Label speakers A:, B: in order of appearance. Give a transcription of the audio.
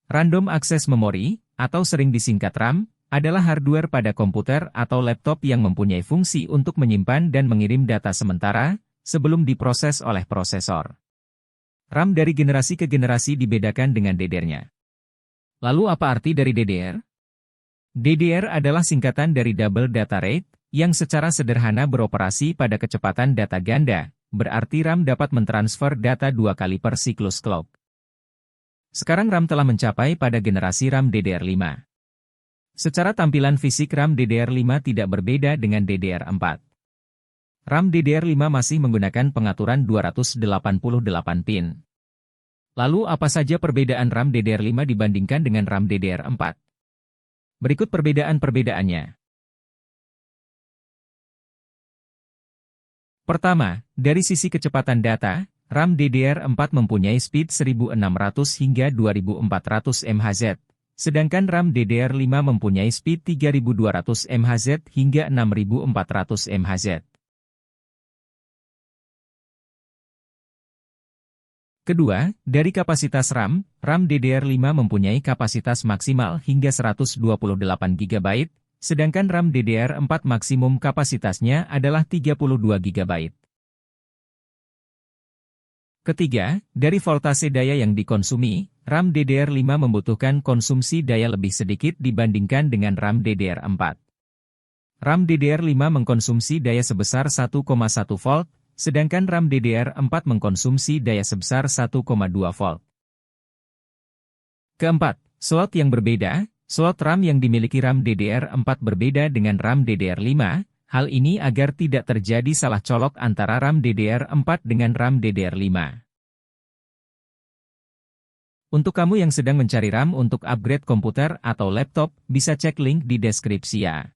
A: Random Access Memory, atau sering disingkat RAM, adalah hardware pada komputer atau laptop yang mempunyai fungsi untuk menyimpan dan mengirim data sementara, sebelum diproses oleh prosesor. RAM dari generasi ke generasi dibedakan dengan DDR-nya. Lalu apa arti dari DDR? DDR adalah singkatan dari Double Data Rate, yang secara sederhana beroperasi pada kecepatan data ganda, berarti RAM dapat mentransfer data 2 kali per siklus clock. Sekarang RAM telah mencapai pada generasi RAM DDR5. Secara tampilan fisik RAM DDR5 tidak berbeda dengan DDR4. RAM DDR5 masih menggunakan pengaturan 288 pin. Lalu apa saja perbedaan RAM DDR5 dibandingkan dengan RAM DDR4? Berikut perbedaan-perbedaannya. Pertama, dari sisi kecepatan data, RAM DDR4 mempunyai speed 1600 hingga 2400 MHz, sedangkan RAM DDR5 mempunyai speed 3200 MHz hingga 6400 MHz. Kedua, dari kapasitas RAM, RAM DDR5 mempunyai kapasitas maksimal hingga 128 GB, sedangkan RAM DDR4 maksimum kapasitasnya adalah 32 GB. Ketiga, dari voltase daya yang dikonsumi, RAM DDR5 membutuhkan konsumsi daya lebih sedikit dibandingkan dengan RAM DDR4. RAM DDR5 mengkonsumsi daya sebesar 1,1 volt, sedangkan RAM DDR4 mengkonsumsi daya sebesar 1,2 volt. Keempat, slot yang berbeda. Slot RAM yang dimiliki RAM DDR4 berbeda dengan RAM DDR5, hal ini agar tidak terjadi salah colok antara RAM DDR4 dengan RAM DDR5. Untuk kamu yang sedang mencari RAM untuk upgrade komputer atau laptop, bisa cek link di deskripsi ya.